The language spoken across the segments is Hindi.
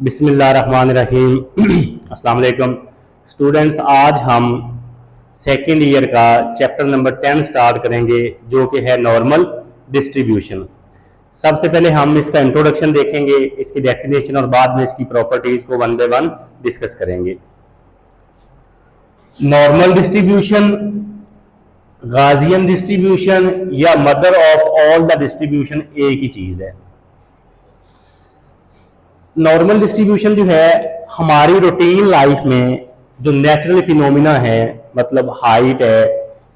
बिस्मिल्लाहिर्रहमानिर्रहीम। अस्सलाम वालेकुम स्टूडेंट्स, आज हम सेकेंड ईयर का चैप्टर नंबर 10 स्टार्ट करेंगे जो कि है नॉर्मल डिस्ट्रीब्यूशन। सबसे पहले हम इसका इंट्रोडक्शन देखेंगे, इसकी डेफिनेशन और बाद में इसकी प्रॉपर्टीज को वन बाय वन डिस्कस करेंगे। नॉर्मल डिस्ट्रीब्यूशन, गाजियन डिस्ट्रीब्यूशन या mother of all the distribution एक ही चीज है। नॉर्मल डिस्ट्रीब्यूशन जो है हमारी रूटीन लाइफ में जो नेचुरल फिनोमिना है, मतलब हाइट है,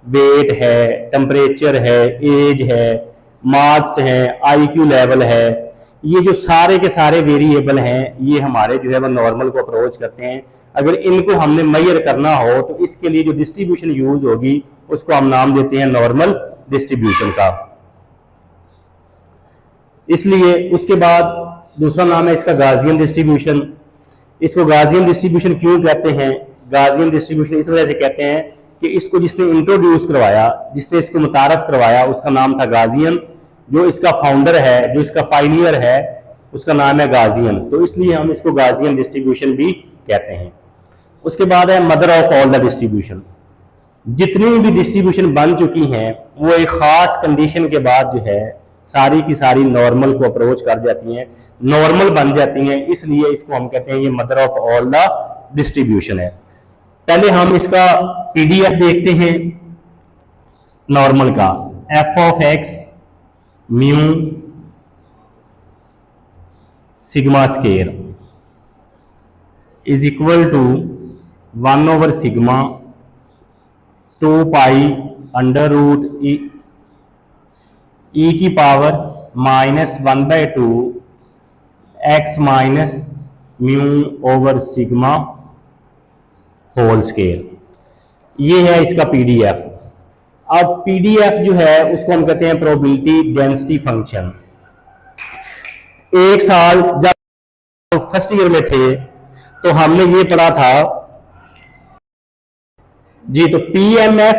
वेट है, टेम्परेचर है, एज है, मार्क्स है, आईक्यू लेवल है, ये जो सारे के सारे वेरिएबल हैं ये हमारे जो है वो नॉर्मल को अप्रोच करते हैं। अगर इनको हमने मेजर करना हो तो इसके लिए जो डिस्ट्रीब्यूशन यूज होगी उसको हम नाम देते हैं नॉर्मल डिस्ट्रीब्यूशन का। इसलिए उसके बाद दूसरा नाम है इसका गाजियन डिस्ट्रीब्यूशन। इसको गाजियन डिस्ट्रीब्यूशन क्यों कहते हैं? गाजियन डिस्ट्रीब्यूशन इस वजह से कहते हैं कि इसको जिसने इंट्रोड्यूस करवाया, जिसने इसको मुतारफ करवाया, उसका नाम था गाजियन। जो इसका फाउंडर है, जो इसका पायनियर है, उसका नाम है गाजियन, तो इसलिए हम इसको गाजियन डिस्ट्रीब्यूशन भी कहते हैं। उसके बाद है mother of all the distribution. जितनी भी डिस्ट्रीब्यूशन बन चुकी हैं वो एक खास कंडीशन के बाद जो है सारी की सारी नॉर्मल को अप्रोच कर जाती हैं, नॉर्मल बन जाती हैं, इसलिए इसको हम कहते हैं ये mother of all the distribution है। पहले हम इसका पीडीएफ देखते हैं नॉर्मल का। F of X mu sigma square is equal to 1/सिग्मा 2 पाई अंडर रूट ई की power -1/2 X minus mu over sigma whole square. ये है इसका पीडीएफ। अब पीडीएफ जो है उसको हम कहते हैं प्रोबेबिलिटी डेंसिटी फंक्शन। एक साल जब फर्स्ट ईयर में थे तो हमने ये पढ़ा था जी, तो पीएमएफ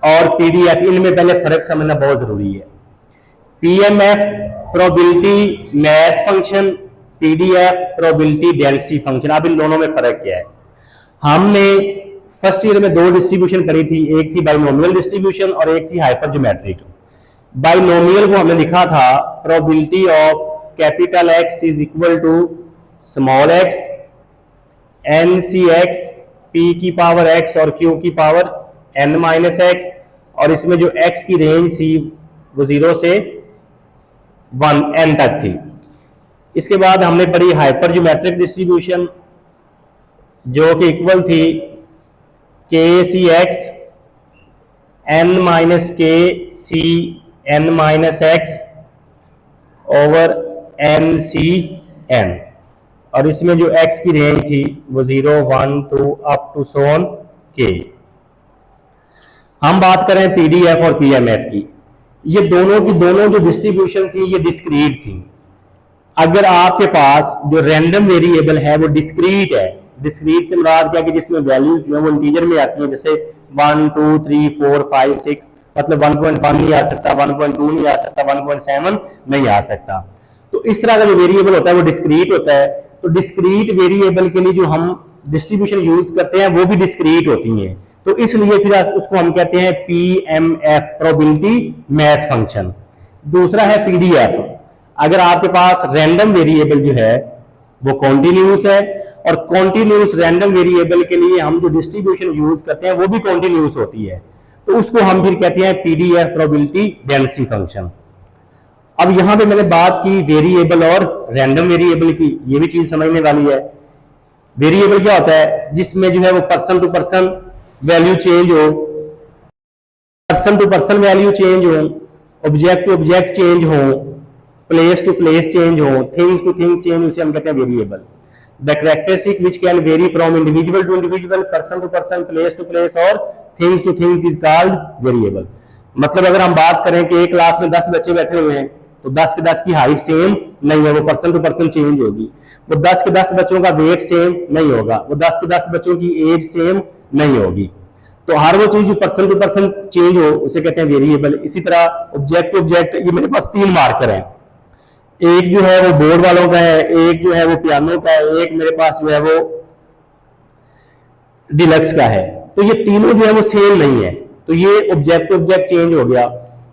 और पीडीएफ इनमें पहले फर्क समझना बहुत जरूरी है। PMF probability math function, PDF probability density function. अब इन दोनों में फर्क क्या है? हमने फर्स्ट ईयर में दो डिस्ट्रीब्यूशन करी थी, एक थी बाइनोमियल डिस्ट्रीब्यूशन और एक थी हाइपरज्योमेट्रिक। बाइनोमियल को हमने लिखा था probability of capital X is equal to small X N C X P की पावर एक्स और क्यू की पावर एन माइनस एक्स, और इसमें जो एक्स की रेंज थी वो 0 से 1 n तक थी। इसके बाद हमने पढ़ी हाइपरज्योमेट्रिक डिस्ट्रीब्यूशन जो कि इक्वल थी के सी एक्स एन माइनस के C N minus X over N C N, और इसमें जो x की रेंज थी वो 0, 1, 2 अप टू सो ऑन के। हम बात करें पीडीएफ और पीएमएफ की। ये दोनों की दोनों जो डिस्ट्रीब्यूशन थी ये डिस्क्रीट थी। अगर आपके पास जो रैंडम वेरिएबल है वो डिस्क्रीट है, डिस्क्रीट से मुराद क्या कि जिसमें वैल्यूज जो है वो इंटीजर में आती है, जैसे 1, 2, 3, 4, 5, 6, मतलब 1.1 नहीं आ सकता, 1.2 नहीं आ सकता, 1.7 नहीं आ सकता। तो इस तरह का जो वेरिएबल होता है वो डिस्क्रीट होता है। तो डिस्क्रीट वेरिएबल के लिए जो हम डिस्ट्रीब्यूशन यूज करते हैं वो भी डिस्क्रीट होती हैं, तो इसलिए फिर उसको हम कहते हैं पीएमएफ प्रोबेबिलिटी मैथ फंक्शन। दूसरा है पीडीएफ। अगर आपके पास रैंडम वेरिएबल जो है वो कॉन्टिन्यूस है, और कॉन्टिन्यूस रैंडम वेरिएबल के लिए हम जो डिस्ट्रीब्यूशन यूज करते हैं वो भी कॉन्टिन्यूस होती है, तो उसको हम फिर कहते हैं पीडीएफ प्रोबेबिलिटी डेंसिटी फंक्शन। अब यहां पे मैंने बात की वेरिएबल और रैंडम वेरिएबल की, ये भी चीज समझने वाली है। वेरिएबल क्या होता है? जिसमें जो है वो person to person value change हो, person to person value change हो, ऑब्जेक्ट टू ऑब्जेक्ट चेंज हो, प्लेस टू प्लेस चेंज हो, थिंग्स टू थिंग चेंज, उसे हम कहते हैं variable. The characteristic which can vary from individual to individual, person to person, place to place और things to things is called variable. मतलब अगर हम बात करें कि एक क्लास में 10 बच्चे बैठे हुए हैं तो 10 के 10 की हाइट सेम नहीं है, वो पर्सन टू पर्सन चेंज होगी। वो 10 के 10 बच्चों का वेट सेम नहीं होगा, वो 10 के 10 बच्चों की एज सेम नहीं होगी। तो हर वो चीज जो पर्सन टू पर्सन चेंज हो उसे कहते हैं वेरिएबल। इसी तरह ऑब्जेक्ट टू ऑब्जेक्ट, ये मेरे पास 3 मार्कर हैं। एक जो है वो बोर्ड वालों का है, एक जो है वो पियानो का है, एक मेरे पास जो है वो डिलक्स का है। तो ये तीनों जो है वो सेम नहीं है, तो ये ऑब्जेक्ट टू ऑब्जेक्ट चेंज हो गया।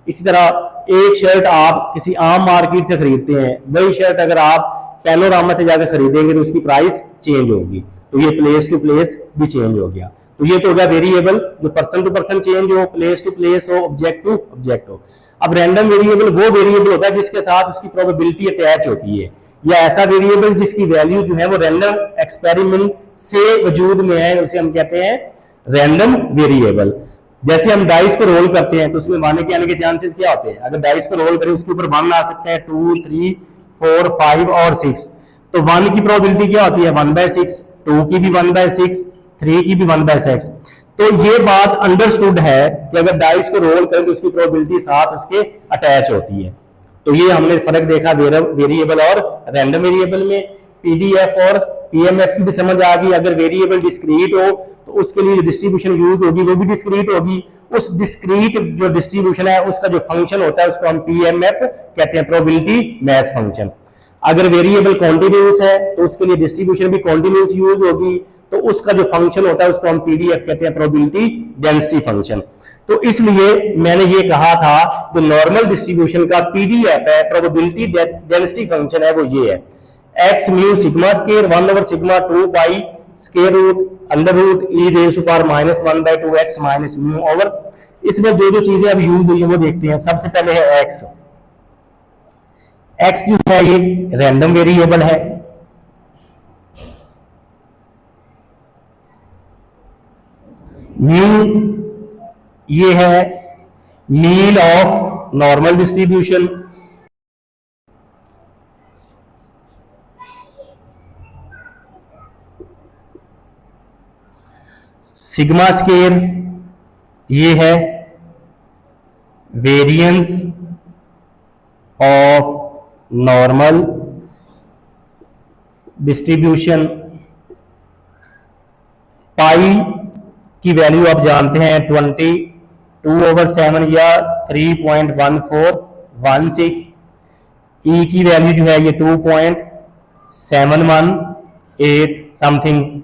इसी तरह एक शर्ट आप किसी आम मार्केट से खरीदते हैं, वही शर्ट अगर आप पैनोरामा से जाकर खरीदेंगे तो उसकी प्राइस चेंज होगी, तो ये प्लेस टू प्लेस भी चेंज हो गया। तो ये तो हो गया वेरिएबल जो पर्सन टू पर्सन चेंज हो, प्लेस टू प्लेस हो, ऑब्जेक्ट टू ऑब्जेक्ट हो। अब रैंडम वेरिएबल वो वेरिएबल होता है जिसके साथ उसकी प्रोबेबिलिटी अटैच होती है, या ऐसा वेरिएबल जिसकी वैल्यू जो है वो रैंडम एक्सपेरिमेंट से वजूद में है, उसे हम कहते हैं रैंडम वेरिएबल। जैसे हम डाइस को रोल करते हैं तो उसमें 1 के आने के चांसेस क्या होते हैं? अगर डाइस को रोल करें उसके ऊपर 1 आ सकते हैं, 2, 3, 4, 5 और 6। तो 1 की प्रोबेबिलिटी क्या होती है? 1/6, 2 की भी 1/6, 3 की भी 1/6। तो ये बात अंडरस्टूड है कि अगर डाइस को रोल करें तो उसकी प्रोबेबिलिटी साथ उसके अटैच होती है। तो ये हमने फर्क देखा वेरिएबल और रैंडम वेरिएबल में। पीडीएफ और पीएमएफ की भी समझ आ गई। अगर वेरिएबल डिस्क्रीट हो तो उसके लिए जो डिस्ट्रीब्यूशन यूज होगी वो भी डिस्क्रीट होगी। उस डिस्क्रीट जो डिस्ट्रीब्यूशन है उसका जो फंक्शन होता है उसको हम पीएमएफ कहते हैं, प्रोबेबिलिटी मैच फंक्शन। अगर वेरिएबल कॉन्टिन्यूस है तो उसके लिए डिस्ट्रीब्यूशन भी कॉन्टिन्यूस यूज होगी, तो उसका जो फंक्शन होता है उसको हम पीडीएफ कहते हैं, प्रोबेबिलिटी डेंसिटी फंक्शन। तो इसलिए मैंने ये कहा था जो नॉर्मल डिस्ट्रीब्यूशन का पीडीएफ है, प्रोबेबिलिटी डेंसिटी फंक्शन है, वो ये है X mu sigma square 1/σ 2 square root under root E raise to power -1/2 X minus mu over. इसमें जो जो चीजें अब यूज हुई है वो देखते हैं। सबसे पहले है एक्स। एक्स जो है ये रैंडम वेरिएबल है। म्यू ये है mean of normal distribution. Sigma square ये है वेरिएंस ऑफ नॉर्मल डिस्ट्रीब्यूशन। पाई की वैल्यू आप जानते हैं 22/7 या 3.1416। ई की वैल्यू जो है ये 2.718 समथिंग।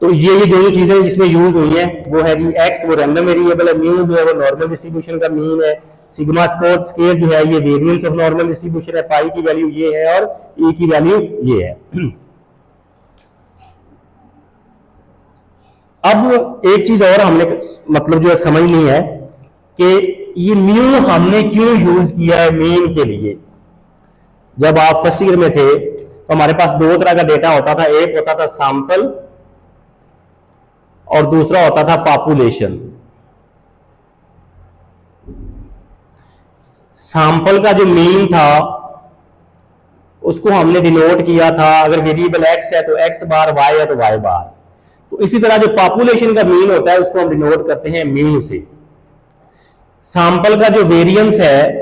तो ये जो चीजें जिसमें यूज हुई हैं वो है जी एक्स वो रैंडम वेरिएबल है, म्यू जो है वो नॉर्मल डिस्ट्रीब्यूशन का मीन है, सिग्मा स्क्वायर जो है ये वेरिएंस ऑफ नॉर्मल डिस्ट्रीब्यूशन है, पाई की वैल्यू ये है और ई की वैल्यू ये है। अब एक चीज और हमने मतलब जो है समझनी है कि ये म्यू हमने क्यों यूज किया है मीन के लिए। जब आप फर्स्ट ईयर में थे तो हमारे पास दो तरह का डेटा होता था, एक होता था सैंपल और दूसरा होता था पॉपुलेशन। सैंपल का जो मीन था उसको हमने डिनोट किया था, अगर वेरिएबल एक्स है तो एक्स बार, वाई है तो वाई बार। तो इसी तरह जो पॉपुलेशन का मीन होता है उसको हम डिनोट करते हैं म्यू से। सैंपल का जो वेरिएंस है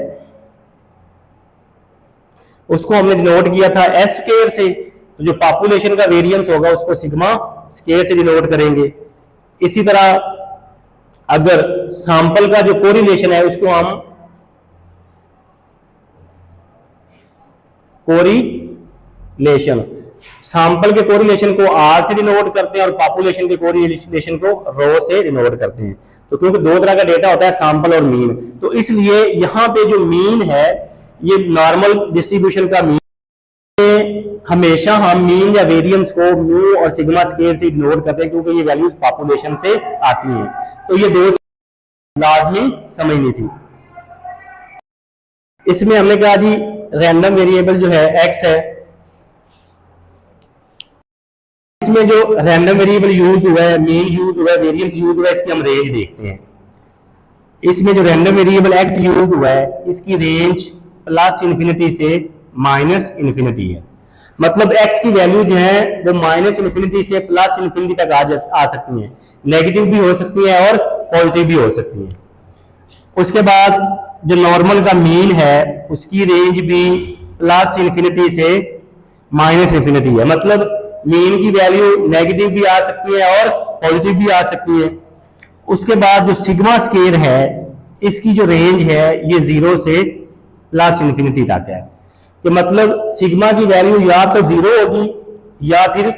उसको हमने डिनोट किया था एस स्क्वायर से, तो जो पॉपुलेशन का वेरिएंस होगा उसको सिग्मा स्क्वायर से डिनोट करेंगे। इसी तरह अगर सैंपल का जो कोरिलेशन है उसको हम कोरिलेशन, सैंपल के कोरिलेशन को आर से डिनोट करते हैं और पॉपुलेशन के कोरिलेशन को रो से डिनोट करते हैं। तो क्योंकि दो तरह का डेटा होता है सैंपल और मीन, तो इसलिए यहां पे जो मीन है ये नॉर्मल डिस्ट्रीब्यूशन का मीन, हमेशा हम मीन या वेरिएंस को म्यू और सिग्मा स्क्वायर से डिनोट करते हैं क्योंकि ये वैल्यूज पॉपुलेशन से आती हैं। तो ये दो लाजमी समझनी थी। इसमें हमने कहा जी रैंडम वेरिएबल जो है एक्स है, इसमें जो रैंडम वेरिएबल यूज हुआ है, मीन यूज हुआ है, वेरिएंस यूज हुआ है, इसकी हम रेंज देखते हैं। इसमें जो रैंडम वेरिएबल एक्स यूज हुआ है इसकी रेंज +∞ से -∞ है। मतलब एक्स की वैल्यू जो है वो -∞ से +∞ तक आ सकती है, नेगेटिव भी हो सकती है और पॉजिटिव भी हो सकती है। उसके बाद जो नॉर्मल का मीन है उसकी रेंज भी +∞ से -∞ है। मतलब मीन की वैल्यू नेगेटिव भी आ सकती है और पॉजिटिव भी आ सकती है। उसके बाद जो सिग्मा स्क्वायर है इसकी जो रेंज है ये 0 से +∞ तक है। कि मतलब सिग्मा की वैल्यू या तो जीरो होगी या फिर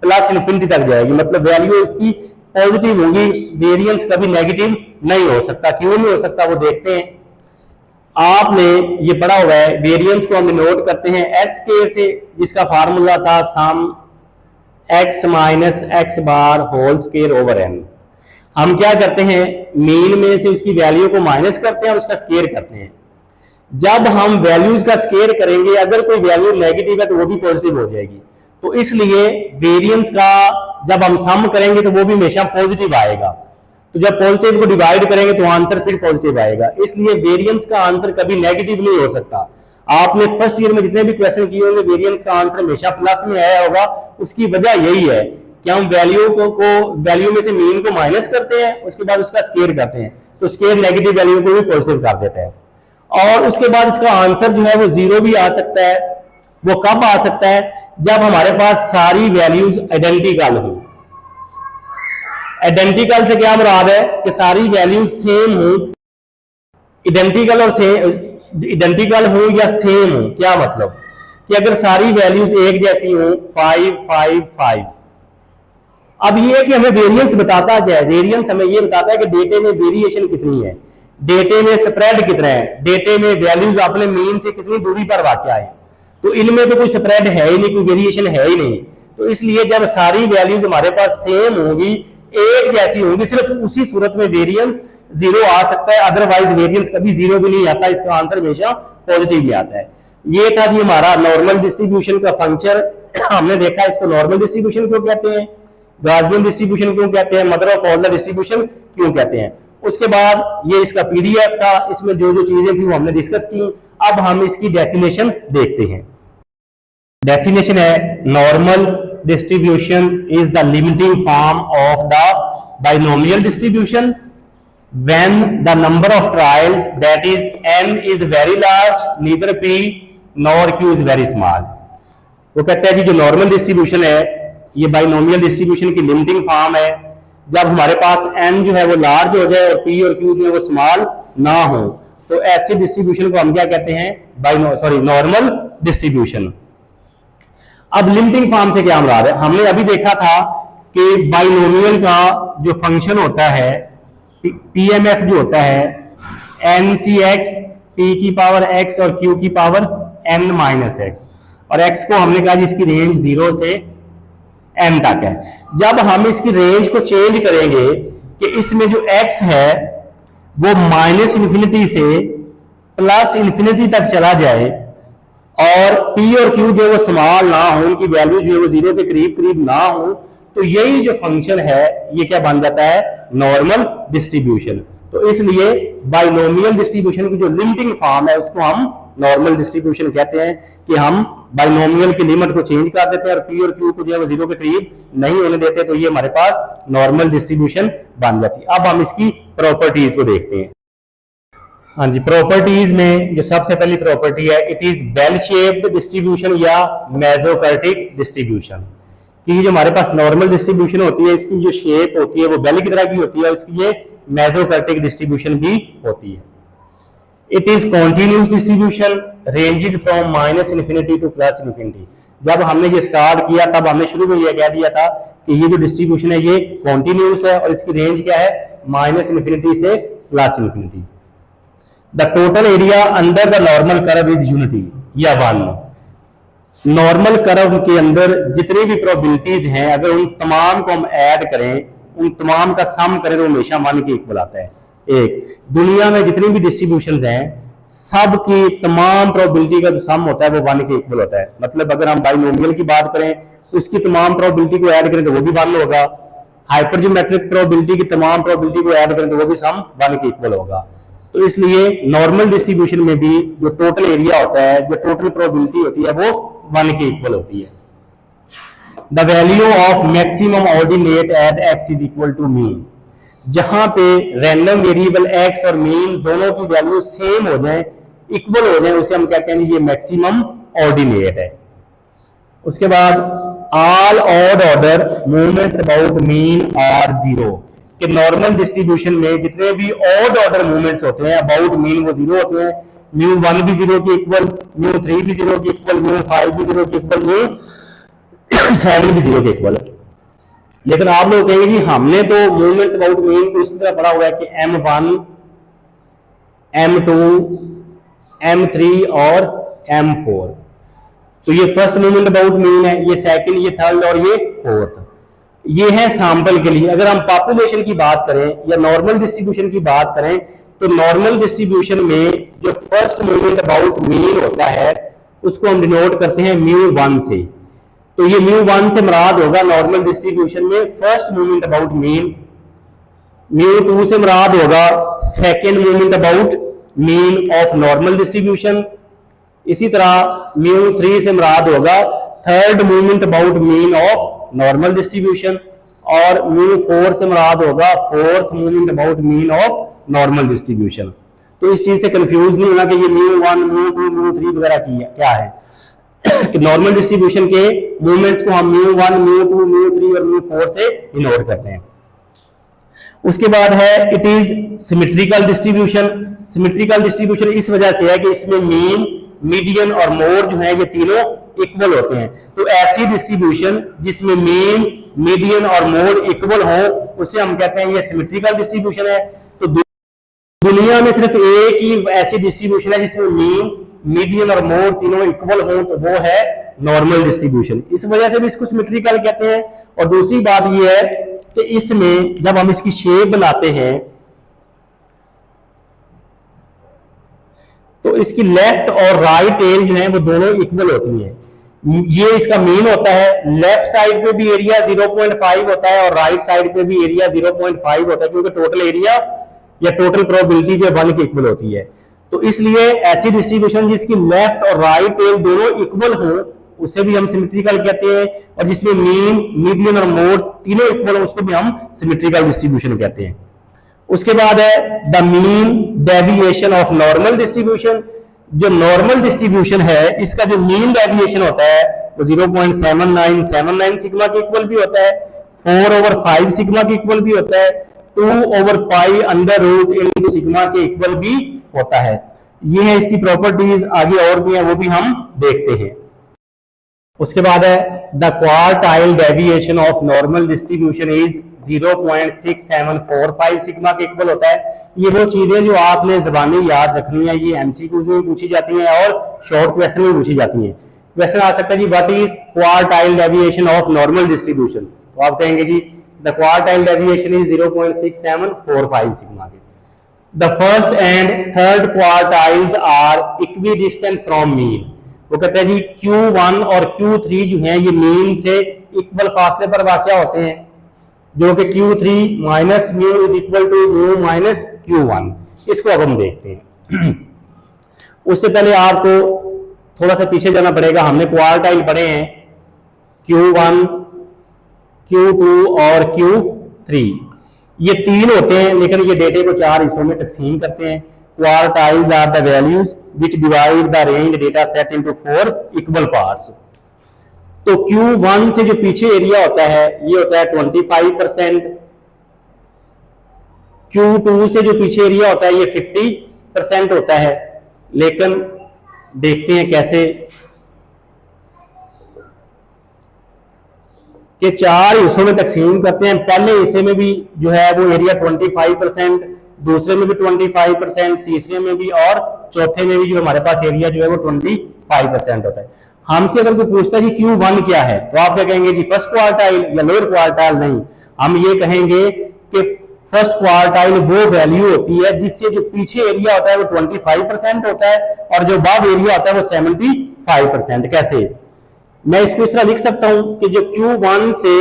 प्लस इन्फिनिटी तक जाएगी, मतलब वैल्यू इसकी पॉजिटिव होगी, वेरिएंस कभी नेगेटिव नहीं हो सकता। क्यों नहीं हो सकता वो देखते हैं। आपने ये पढ़ा हुआ है, वेरिएंस को हम नोट करते हैं एस के से, जिसका फार्मूला था sum X minus X bar whole square over N. हम क्या करते हैं, मीन में से उसकी वैल्यू को माइनस करते हैं और उसका स्क्वायर करते हैं। जब हम वैल्यूज का स्क्वायर करेंगे, अगर कोई वैल्यू नेगेटिव है तो वो भी पॉजिटिव हो जाएगी। तो इसलिए वेरिएंस का जब हम सम करेंगे तो वो भी हमेशा पॉजिटिव आएगा। तो जब पॉजिटिव को डिवाइड करेंगे तो आंसर फिर पॉजिटिव आएगा। इसलिए वेरिएंस का आंसर कभी नेगेटिव नहीं हो सकता। आपने फर्स्ट ईयर में जितने भी क्वेश्चन किए होंगे वेरिएंस का आंसर हमेशा प्लस में आया होगा। उसकी वजह यही है कि हम वैल्यू में से मीन को माइनस करते हैं, उसके बाद उसका स्क्वायर करते हैं, तो स्क्वायर नेगेटिव वैल्यू को भी पॉजिटिव कर देता है। और उसके बाद इसका आंसर जो है वो जीरो भी आ सकता है। वो कब आ सकता है, जब हमारे पास सारी वैल्यूज आइडेंटिकल हो। आइडेंटिकल से क्या मुराद है कि सारी वैल्यूज सेम हो। आइडेंटिकल हो या सेम हो, क्या मतलब कि अगर सारी वैल्यूज एक जैसी हो, 5 5 5। अब ये है कि हमें वेरिएंस बताता क्या है, वेरिएंस हमें ये बताता है कि डेटे में वेरिएशन कितनी है, डेटे में स्प्रेड कितना है, डेटे में वैल्यूज अपने मीन से कितनी दूरी पर वाक़या है। तो इनमें तो कोई स्प्रेड है ही नहीं, कोई वेरिएशन है ही नहीं। तो इसलिए जब सारी वैल्यूज हमारे पास सेम होगी, एक जैसी होगी, सिर्फ उसी सूरत में वेरिएंस जीरो आ सकता है, अदरवाइज वेरिएंस कभी जीरो भी नहीं आता। इसका आंसर हमेशा पॉजिटिव में आता है। ये था जी हमारा नॉर्मल डिस्ट्रीब्यूशन का फंक्शन। हमने देखा इसको नॉर्मल डिस्ट्रीब्यूशन क्यों कहते हैं, गॉसियन डिस्ट्रीब्यूशन क्यों कहते हैं, mother of all the distribution क्यों कहते हैं। उसके बाद ये इसका पीडीएफ था, इसमें जो जो चीजें थी वो हमने डिस्कस की। अब हम इसकी डेफिनेशन देखते हैं। डेफिनेशन है, normal distribution is the limiting form of the binomial distribution when the number of trials, that is n, is very large, neither p nor q is very small। वो कहता है कि जो नॉर्मल डिस्ट्रीब्यूशन है ये बाइनोमियल डिस्ट्रीब्यूशन की लिमिटिंग फॉर्म है जब हमारे पास n जो है वो लार्ज हो जाए और p और q जो है वो स्मॉल ना हो। तो ऐसे डिस्ट्रीब्यूशन को हम क्या कहते हैं, नॉर्मल डिस्ट्रीब्यूशन। अब लिमिटिंग फॉर्म से क्या मुराद है, हमने अभी देखा था कि बाइनोमियल का जो फंक्शन होता है पीएमएफ जो होता है NCX, p की पावर x और q की पावर n माइनस एक्स, और x को हमने कहा इसकी रेंज 0 से n तक है। जब हम इसकी रेंज को चेंज करेंगे कि इसमें जो x है वो माइनस इन्फिनिटी से प्लस इन्फिनिटी तक चला जाए और p और q जो वो स्मॉल ना हो, उनकी वैल्यू जो है वो 0 के करीब करीब ना हो, तो यही जो फंक्शन है ये क्या बन जाता है, नॉर्मल डिस्ट्रीब्यूशन। तो इसलिए बाइनोमियल डिस्ट्रीब्यूशन की जो लिमिटिंग फॉर्म है उसको हम नॉर्मल डिस्ट्रीब्यूशन कहते हैं कि हम बाइनोमियल की लिमिट को चेंज कर देते हैं और पी और क्यू को जो है 0 के करीब नहीं होने देते, तो ये हमारे पास नॉर्मल डिस्ट्रीब्यूशन बन जाती है। अब हम इसकी प्रॉपर्टीज को देखते हैं। हाँ जी, प्रॉपर्टीज में जो सबसे पहली प्रॉपर्टी है, it is bell shaped distribution या मेसोकर्टिक डिस्ट्रीब्यूशन। कि जो हमारे पास नॉर्मल डिस्ट्रीब्यूशन होती है इसकी जो शेप होती है वो बेल की तरह की होती है, इसकी ये मेसोकर्टिक डिस्ट्रीब्यूशन भी होती है। It is continuous distribution, ranges from minus infinity two plus infinity. जब हमने ये स्टार्ट किया तब हमने शुरू में ये कह दिया था कि ये जो डिस्ट्रीब्यूशन है ये कॉन्टिन्यूस है और इसकी रेंज क्या है, माइनस इन्फिनिटी से plus infinity. The total area under the normal curve is unity या 1। नॉर्मल कर्व के अंदर जितनी भी प्रोबेबिलिटीज हैं अगर उन तमाम को हम ऐड करें, उन तमाम का सम करें तो हमेशा 1 के इक्वल आता है। एक दुनिया में जितनी भी डिस्ट्रीब्यूशंस हैं सब की तमाम प्रोबेबिलिटी का जो सम होता है वो 1 के इक्वल होता है। मतलब अगर हम बाइनोमियल की बात करें तो उसकी तमाम प्रोबेबिलिटी को ऐड करें तो वो भी 1 होगा। हाइपरज्योमेट्रिक प्रोबेबिलिटी की तमाम प्रोबेबिलिटी को ऐड करें तो वो भी सम 1 के इक्वल होगा। तो इसलिए नॉर्मल डिस्ट्रीब्यूशन में भी जो टोटल एरिया होता है, जो टोटल प्रोबेबिलिटी होती है वो 1 के इक्वल होती है। The value of maximum ordinate at x is equal to mean. जहां पे रैंडम वेरिएबल x और मीन दोनों की वैल्यू सेम हो जाए, इक्वल हो जाए, उसे हम कहते हैं ये मैक्सिमम ऑर्डिनेट है। उसके बाद all odd order movements about mean are 0। कि नॉर्मल डिस्ट्रीब्यूशन में जितने भी ऑड ऑर्डर मूवमेंट्स होते हैं अबाउट मीन वो 0 होते हैं, μ1 भी 0 के इक्वल, μ3 भी 0 के इक्वल, μ5 भी 0 के इक्वल, μ7 भी 0 के इक्वल। लेकिन आप लोग कहेंगे जी हमने तो मूवमेंट्स अबाउट मीन को इस तरह पढ़ा हुआ है कि m1, m2, m3 और m4। तो ये फर्स्ट मूवमेंट अबाउट मीन है, ये सेकंड, ये थर्ड और ये फोर्थ। ये है सैंपल के लिए। अगर हम पॉपुलेशन की बात करें या नॉर्मल डिस्ट्रीब्यूशन की बात करें तो नॉर्मल डिस्ट्रीब्यूशन में जो फर्स्ट मूवमेंट अबाउट मीन होता है उसको हम डिनोट करते हैं μ1 से। तो ये μ1 से मुराद होगा नॉर्मल डिस्ट्रीब्यूशन में फर्स्ट मूवमेंट अबाउट मीन, μ2 से मुराद होगा second movement about mean of normal distribution. इसी तरह μ3 से मुराद होगा third movement about mean of normal distribution और μ4 से मुराद होगा fourth movement about mean of normal distribution. तो इस चीज से कंफ्यूज नहीं होना कि ये μ1, μ2, μ3 वगैरह क्या है कि नॉर्मल डिस्ट्रीब्यूशन के मूवमेंट्स को हम μ1, μ2, μ3 और μ4 से डिनोट करते हैं। उसके बाद है it is symmetrical distribution. Symmetrical distribution इस वजह से है कि इसमें मीन, मीडियन और मोड जो है ये तीनों इक्वल होते हैं। तो ऐसी डिस्ट्रीब्यूशन जिसमें मीन, मीडियन और मोड इक्वल हो उसे हम कहते हैं ये सिमेट्रिकल डिस्ट्रीब्यूशन है। तो दुनिया में सिर्फ एक ही ऐसी डिस्ट्रीब्यूशन है जिसमें मीन, मीडियन और मोड तीनों इक्वल हो, तो वो है नॉर्मल डिस्ट्रीब्यूशन। इस वजह से भी इसको सिमेट्रिकल कहते हैं। और दूसरी बात ये है कि इसमें जब हम इसकी शेप बनाते हैं तो इसकी लेफ्ट और राइट टेल जो है वो दोनों इक्वल होती हैं। ये इसका मीन होता है, लेफ्ट साइड पे भी एरिया 0.5 होता है और राइट साइड पे भी एरिया 0.5 होता है, क्योंकि टोटल एरिया या टोटल प्रोबेबिलिटी जो 1 के इक्वल होती है। तो इसलिए ऐसी डिस्ट्रीब्यूशन जिसकी लेफ्ट और राइट टेल दोनों इक्वल हो उसे भी हम सिमेट्रिकल कहते हैं, और जिसमें मीन, मीडियन और मोड तीनों इक्वल हो उसको भी हम सिमेट्रिकल डिस्ट्रीब्यूशन कहते हैं। उसके बाद है the mean deviation of normal distribution. जो नॉर्मल डिस्ट्रीब्यूशन है इसका जो मीन डेविएशन होता है वो 0.7979 सिग्मा के इक्वल भी होता है, 4/5 सिग्मा के इक्वल भी होता है, 2/π अंडर रूट इनटू सिग्मा के इक्वल भी होता है। ये है इसकी प्रॉपर्टीज, आगे और भी है वो भी हम देखते हैं। उसके बाद है the quartile deviation of normal distribution is 0.6745 sigma के इक्वल होता है। ये वो चीजें जो आपने ज़बानी याद रखनी है, ये एमसीक्यूज में पूछी जाती हैं और शॉर्ट क्वेश्चन में पूछी जाती हैं। क्वेश्चन आ सकता है जी what is quartile deviation of normal distribution, तो आप कहेंगे जी the quartile deviation is 0.6745 sigma के। The first and third quartiles are equidistant from mean. वो कहते हैं जी Q1 और Q3 जो हैं ये मीन से इक्वल फासले पर वाक़या होते हैं, जो कि Q3 minus mu is equal to mu minus Q1। इसको अब हम देखते हैं। उससे पहले आपको थोड़ा सा पीछे जाना पड़ेगा। हमने क्वार्टाइल पढ़े हैं Q1, Q2 और Q3, ये 3 होते हैं, लेकिन ये डेटे को 4 हिस्सों में तकसीम करते हैं। Quartiles are the values which divide the range data set into 4 equal parts। तो Q1 से जो पीछे एरिया होता है ये होता है 25%, Q2 से जो पीछे एरिया होता है ये 50% होता है। लेकिन देखते हैं कैसे कि 4 हिस्सों में तकसीम करते हैं। पहले हिस्से में भी जो है वो एरिया 25%, दूसरे में भी 25%, तीसरे में भी और चौथे में भी जो हमारे पास एरिया जो है वो 25% होता है। हमसे अगर कोई पूछता है कि Q1 क्या है तो आप क्या कहेंगे जी फर्स्ट क्वार्टाइल या लोअर क्वार्टाइल? नहीं, हम ये कहेंगे कि फर्स्ट क्वार्टाइल वो वैल्यू होती है जिससे जो पीछे एरिया होता है वो 25% होता है और जो बाद एरिया होता है वो 75%। कैसे? मैं इसको इस तरह लिख सकता हूं कि जो Q1 से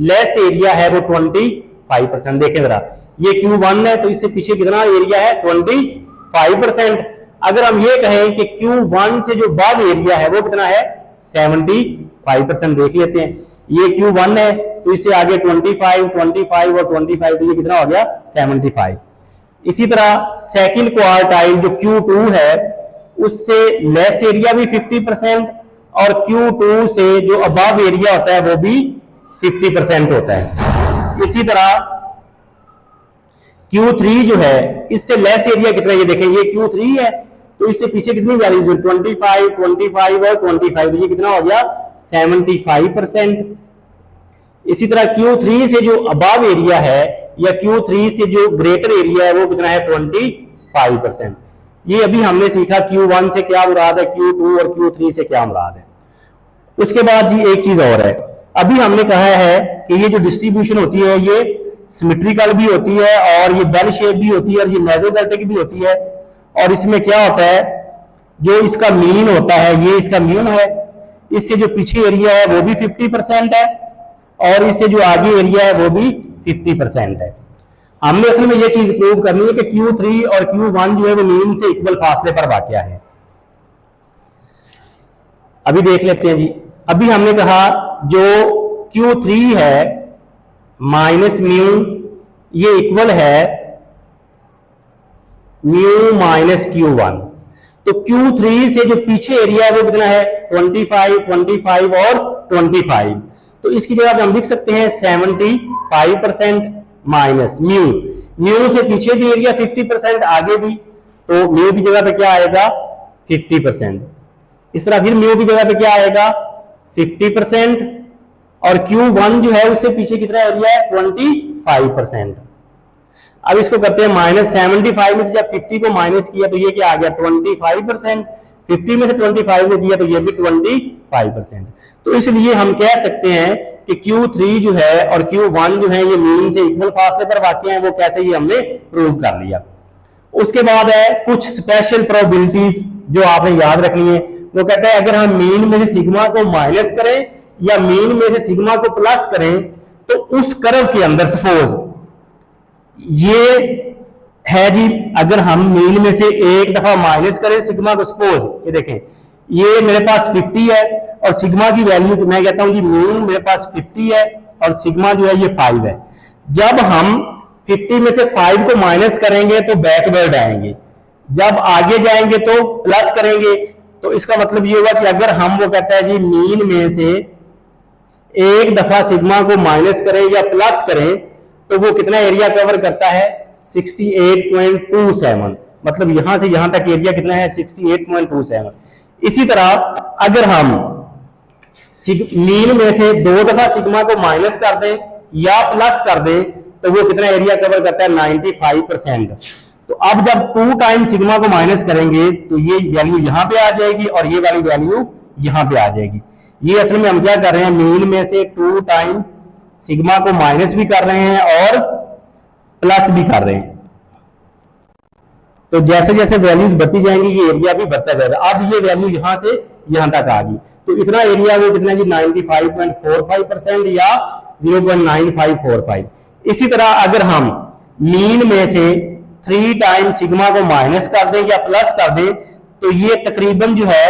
लेस एरिया है वो 25%। देखें जरा, ये Q1 है तो इससे पीछे कितना एरिया है 25%। अगर हम ये कहें कि Q1 से जो बाद एरिया है वो कितना है 75%, देख लेते हैं। ये Q1 है तो इससे आगे 25, 25 और 25, तो ये कितना हो गया 75। इसी तरह सेकंड क्वार्टाइल जो Q2 है उससे लेस एरिया भी 50% और Q2 से जो अबव एरिया होता है वो भी 50% होता है। इसी तरह Q3 जो है इससे लेस एरिया कितना है, ये देखें, ये Q3 है तो इससे पीछे कितनी वैल्यूज है 25, 25 और 25, तो ये कितना हो गया 75%। इसी तरह Q3 से जो अबव एरिया है या Q3 से जो ग्रेटर एरिया है वो कितना है 25%। ये अभी हमने सीखा Q1 से क्या मुराद है, Q2 और Q3 से क्या मुराद है। उसके बाद जी एक चीज और है, अभी हमने कहा है कि ये जो डिस्ट्रीब्यूशन होती है ये सिमेट्रिकल भी होती है और ये बेल शेप भी होती है और ये मेसोपेल्टिक भी होती है। और इसमें क्या होता है, जो इसका मीन होता है ये इसका मीन है, इससे जो पीछे एरिया है वो भी 50% है और इससे जो आगे एरिया है वो भी 50% है। हमने असल में ये चीज प्रूव करनी है कि Q3 और Q1 जो है वो मीन से इक्वल फासले पर वाक़या है। अभी देख लेते हैं जी। अभी हमने कहा जो Q3 है माइनस म्यू ये इक्वल है म्यू माइनस Q1। तो Q3 से जो पीछे एरिया है वो कितना है 25, 25 और 25। तो इसकी जगह पे हम लिख सकते हैं 75% माइनस म्यू। म्यू से पीछे भी एरिया 50%, आगे भी, तो म्यू की जगह पे क्या आएगा 50%। इस तरह फिर म्यू की जगह पे क्या आएगा 50% और Q1 जो है उससे पीछे कितना एरिया है 25%। अब इसको करते हैं -75 में से जब 50 को माइनस किया तो ये क्या आ गया 25%, 50 में से 25 को किया तो ये भी 25%। तो इसलिए हम कह सकते हैं कि Q3 जो है और Q1 जो है ये मीन से इक्वल फासले पर वाक़या है। वो कैसे, ये हमने प्रूव कर लिया। उसके बाद है कुछ स्पेशल प्रोबेबिलिटीज जो आपने याद रखनी है। वो कहता है अगर हम मीन में से सिग्मा को माइनस करें या मीन में से सिग्मा को प्लस करें तो उस कर्व के अंदर सपोज ये है जी, अगर हम मीन में से एक दफा माइनस करें सिग्मा को, सपोज ये देखें ये मेरे पास 50 है और सिग्मा की वैल्यू मैं कहता हूं जी मीन मेरे पास 50 है और सिग्मा जो है ये 5 है। जब हम 50 में से 5 को माइनस करेंगे तो बैकवर्ड आएंगे, जब आगे जाएंगे तो प्लस करेंगे। तो इसका मतलब ये हुआ कि अगर हम, वो कहता है जी मीन में से एक दफा सिग्मा को माइनस करें या प्लस करें तो वो कितना एरिया कवर करता है 68.27। मतलब यहां से यहां तक एरिया कितना है 68.27। इसी तरह अगर हम मीन में से दो दफा सिग्मा को माइनस कर दें या प्लस कर दें तो वो कितना एरिया कवर करता है 95%। तो अब जब 2 टाइम सिग्मा को माइनस करेंगे तो ये वैल्यू यहां पे आ जाएगी और ये वाली वैल्यू यहां पे आ जाएगी। ये असल में हम क्या कर रहे हैं, मीन में से 2 टाइम सिग्मा को माइनस भी कर रहे हैं और प्लस भी कर रहे हैं। तो जैसे जैसे वैल्यूज बढ़ती जाएंगी ये एरिया भी बढ़ता जाएगा। अब ये वैल्यू यहां से यहां तक आ गई तो इतना एरिया वो कितना जी 95.45% या 0.9545। इसी तरह अगर हम मीन में से 3 टाइम सिग्मा को माइनस कर दें या प्लस कर दें तो ये तकरीबन जो है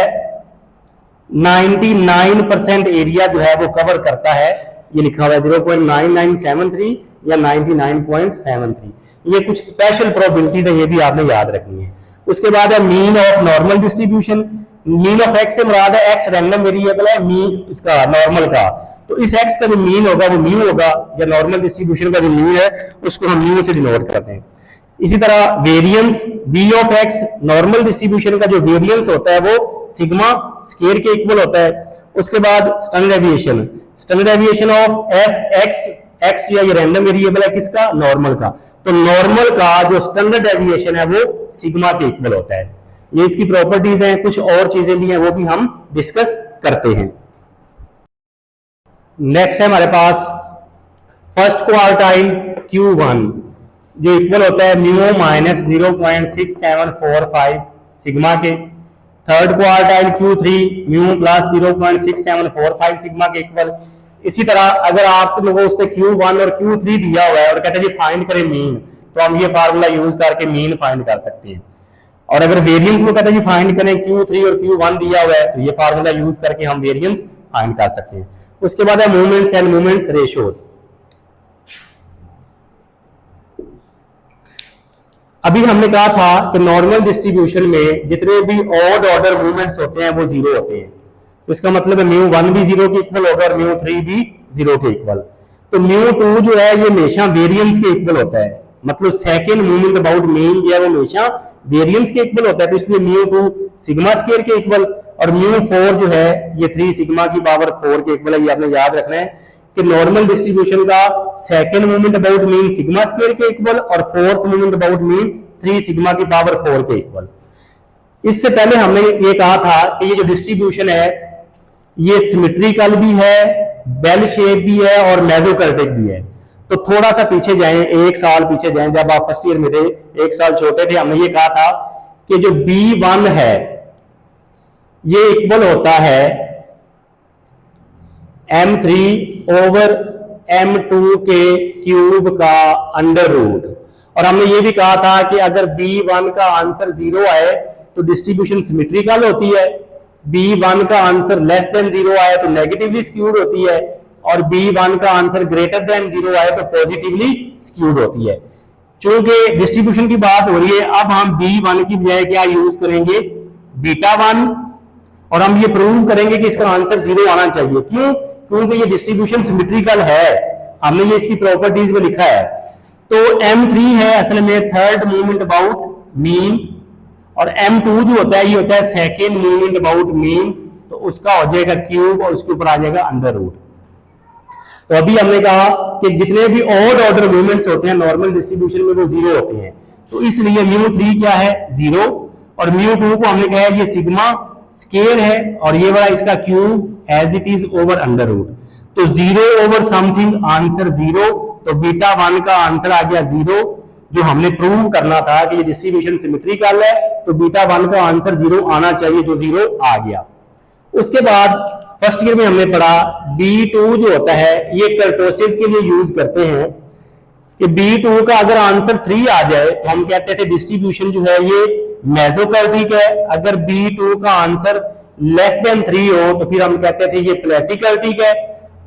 99% एरिया जो है वो कवर करता है। ये लिखा हुआ है 0.9973 या 99.73। ये कुछ स्पेशल प्रोबेबिलिटीज है, ये भी आपने याद रखनी है। उसके बाद है mean of normal distribution. Mean of x से मुराद है एक्स रैंडम वेरिएबल है, मीन इसका नॉर्मल का, तो इस एक्स का जो मीन होगा वो म्यू होगा या नॉर्मल डिस्ट्रीब्यूशन का जो मीन है उसको हम म्यू से डिनोट करते हैं। इसी तरह variance B of X, normal distribution का जो वेरिएंस होता है वो सिग्मा स्क्वायर के इक्वल होता है। उसके बाद standard deviation, standard deviation of x जो है ये रैंडम वेरिएबल है किसका, नॉर्मल का, तो नॉर्मल का जो स्टैंडर्ड डेविएशन है वो सिग्मा के इक्वल होता है। ये इसकी प्रॉपर्टीज हैं, कुछ और चीजें भी हैं वो भी हम डिस्कस करते हैं। नेक्स्ट है हमारे पास फर्स्ट क्वार्टाइल Q1 जो इक्वल होता है म्यू माइनस 0.6745 सिग्मा के। Third quartile Q3 mu plus 0.6745 sigma के इक्वल। इसी तरह अगर आप लोगों को Q1 और Q3 दिया हुआ है और कहते हैं जी फाइंड करें मीन, तो हम ये फार्मूला यूज करके मीन फाइंड कर सकते हैं। और अगर वेरिएंस को कहते हैं जी फाइंड करें Q3 और Q1 दिया हुआ है तो ये फार्मूला यूज करके हम वेरिएंस फाइंड कर सकते हैं। उसके बाद है मूवमेंट्स एंड मूवमेंट्स रेशियोज। अभी हमने कहा था कि नॉर्मल डिस्ट्रीब्यूशन में जितने भी ऑड ऑर्डर मूवमेंट्स होते हैं वो 0 होते हैं। तो इसका मतलब है μ1 भी 0 के इक्वल होगा और μ3 भी 0 के इक्वल। तो μ2 जो है ये हमेशा वेरिएंस के इक्वल होता है, मतलब सेकंड मूवमेंट अबाउट मीन जो है वो हमेशा वेरिएंस के इक्वल होता है, तो इसलिए म्यू 2 सिग्मा स्क्वायर के इक्वल, और म्यू 4 जो है ये 3 सिग्मा की पावर 4 के इक्वल है। ये आपने याद रखना है कि नॉर्मल डिस्ट्रीब्यूशन का second moment about mean sigma square के इक्वल और fourth moment about mean 3 sigma की पावर 4 के इक्वल। इससे पहले हमने ये कहा था कि ये जो डिस्ट्रीब्यूशन है ये सिमेट्रिकल भी है, बेल शेप भी है और मेसोकर्टिक भी है। तो थोड़ा सा पीछे जाएं, एक साल पीछे जाएं, जब आप फर्स्ट ईयर में थे, एक साल छोटे थे, हमने ये कहा था कि जो B1 है ये इक्वल होता है M3 ओवर M2 के क्यूब का अंडर रूट। और हमने ये भी कहा था कि अगर B1 का आंसर 0 आए तो डिस्ट्रीब्यूशन सिमेट्रिकल होती है, B1 का आंसर लेस देन 0 आए तो नेगेटिवली स्क्यूड होती है, और B1 का आंसर ग्रेटर देन 0 आए तो पॉजिटिवली स्क्यूड होती है। चूंकि डिस्ट्रीब्यूशन की बात हो रही है, अब हम B1 की बजाय क्या यूज करेंगे, β1, और हम ये प्रूव करेंगे कि इसका आंसर 0 आना चाहिए। क्यों? क्योंकि ये डिस्ट्रीब्यूशन सिमेट्रिकल है, हमने ये इसकी प्रॉपर्टीज में लिखा है। तो M3 है असल में थर्ड मोमेंट अबाउट मीन, और M2 जो होता है ये होता है सेकेंड मोमेंट अबाउट मीन, तो उसका हो जाएगा क्यूब और उसके ऊपर आ जाएगा अंडर रूट। तो अभी हमने कहा कि जितने भी ऑड ऑर्डर मूवमेंट्स होते हैं नॉर्मल डिस्ट्रीब्यूशन में वो 0 होते हैं, तो इसलिए μ3 क्या है 0, और μ2 को हमने कहा है ये सिग्मा स्केयर है, और ये वाला इसका cube as it is over under root. तो 0 ओवर समथिंग आंसर 0, तो β1 का आंसर आ गया 0। जो हमने प्रूव करना था कि ये डिस्ट्रीब्यूशन सिमेट्रिकल है, तो β1 का आंसर 0 आना चाहिए, जो 0 आ गया। उसके बाद फर्स्ट ईयर में हमने पढ़ा B2 जो होता है ये कर्टोसिस के लिए यूज करते हैं कि B2 का अगर आंसर 3 आ जाए तो हम कहते थे डिस्ट्रीब्यूशन जो है ये मेसोकर्टिक है। अगर B2 का आंसर लेस देन 3 हो तो फिर हम कहते थे ये प्लेटिकर्टिक है।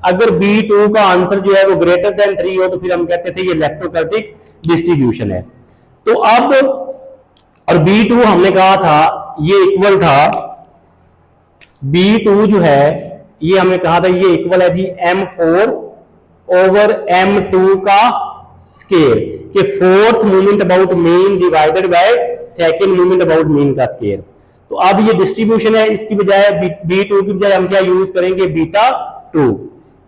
अगर B2 का आंसर जो है वो ग्रेटर देन 3 हो तो फिर हम कहते थे ये लेप्टोकर्टिक डिस्ट्रीब्यूशन है। तो अब और B2 हमने कहा था ये इक्वल था, B2 जो है ये हमने कहा था ये इक्वल है जी M4 ओवर M2 का स्केयर, कि fourth moment about mean divided by second moment about mean का स्केयर। तो अब ये डिस्ट्रीब्यूशन है, इसकी बजाय B2 की बजाय हम क्या यूज करेंगे β2।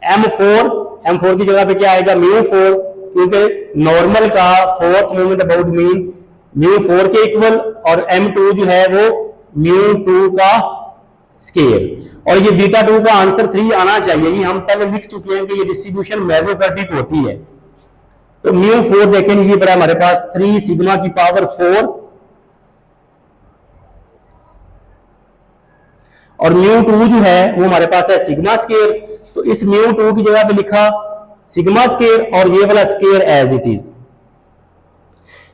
M4 की जगह पे क्या आएगा μ4, क्योंकि नॉर्मल का फोर्थ मोमेंट अबाउट मीन μ4 के इक्वल, और M2 जो है वो μ2 का स्केयर, और ये β2 का आंसर 3 आना चाहिए। ये हम पहले लिख चुके हैं कि ये डिस्ट्रीब्यूशन मेसोकर्टिक होती है। तो μ4 देखें ये बड़ा हमारे पास 3 सिग्मा की पावर 4, और μ2 जो है वो हमारे पास है सिग्मा स्केयर। तो इस μ2 की जगह पे लिखा सिग्मा स्केयर, और ये वाला स्केयर एज इट इज,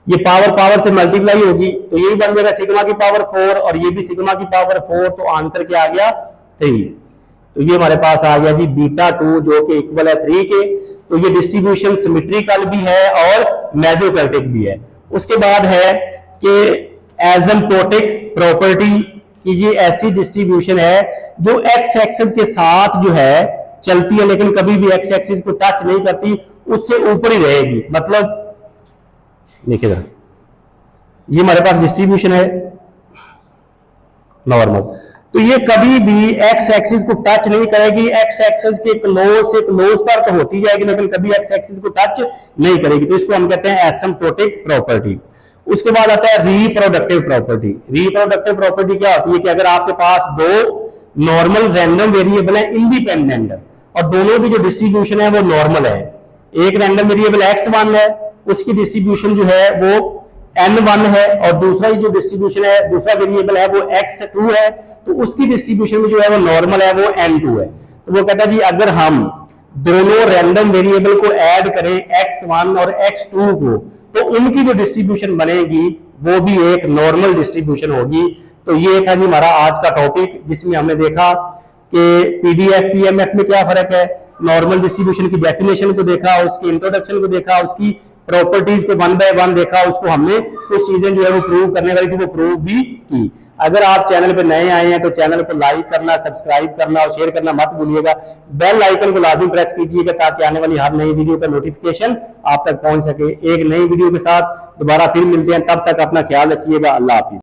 ये पावर से मल्टीप्लाई होगी तो ये भी बन जाएगा सिग्मा की पावर 4, और ये भी सिग्मा की पावर 4, तो आंसर क्या आ गया 3। तो ये हमारे पास आ गया जी β2 जो कि इक्वल है 3 के। तो ये डिस्ट्रीब्यूशन सिमेट्रिकल भी है और मेसोकर्टिक भी है। उसके बाद है कि एसिम्प्टोटिक प्रॉपर्टी, कि ये ऐसी डिस्ट्रीब्यूशन है जो एक्स एक्सिस के साथ जो है चलती है लेकिन कभी भी एक्स एक्सिस को टच नहीं करती, उससे ऊपर ही रहेगी। मतलब देखिए जरा, ये हमारे पास डिस्ट्रीब्यूशन है नॉर्मल, तो ये कभी भी एक्स एक्सिस को टच नहीं करेगी। एक्स एक्सिस के क्लोज से क्लोज पर तो होती जाएगी लेकिन कभी एक्स एक्सिस को टच नहीं करेगी, तो इसको हम कहते हैं एसिम्प्टोटिक प्रॉपर्टी। उसके बाद आता है रिप्रोडक्टिव प्रॉपर्टी। रिप्रोडक्टिव प्रॉपर्टी क्या होती है कि अगर आपके पास दो नॉर्मल रैंडम वेरिएबल है इंडिपेंडेंट, और दोनों की जो डिस्ट्रीब्यूशन है वो नॉर्मल है, एक रैंडम वेरिएबल x1 है उसकी डिस्ट्रीब्यूशन जो है वो n1 है, और दूसरा जो डिस्ट्रीब्यूशन है दूसरा वेरिएबल है वो x2 है, तो उसकी डिस्ट्रीब्यूशन में जो है वो नॉर्मल है वो n2 है। तो वो कहता है जी अगर हम दोनों रैंडम वेरिएबल को ऐड करें x1 और x2 को, तो उनकी जो डिस्ट्रीब्यूशन बनेगी वो भी एक नॉर्मल डिस्ट्रीब्यूशन होगी। तो ये था जी हमारा आज का टॉपिक, जिसमें हमने देखा कि पीडीएफ पीएमएफ में क्या फर्क है, नॉर्मल डिस्ट्रीब्यूशन की डेफिनेशन को देखा, उसकी इंट्रोडक्शन को देखा, उसकी प्रॉपर्टीज को 1 बाय 1 देखा, उसको हमने कुछ चीजें जो है वो प्रूव करने वाली थी वो प्रूव भी की। अगर आप चैनल पे नए आए हैं तो चैनल को लाइक करना, सब्सक्राइब करना और शेयर करना मत भूलिएगा। बेल आइकन को लाजमी प्रेस कीजिएगा ताकि आने वाली हर नई वीडियो का नोटिफिकेशन आप तक पहुंच सके। एक नई वीडियो के साथ दोबारा फिर मिलते हैं, तब तक अपना ख्याल रखिएगा। अल्लाह हाफिज।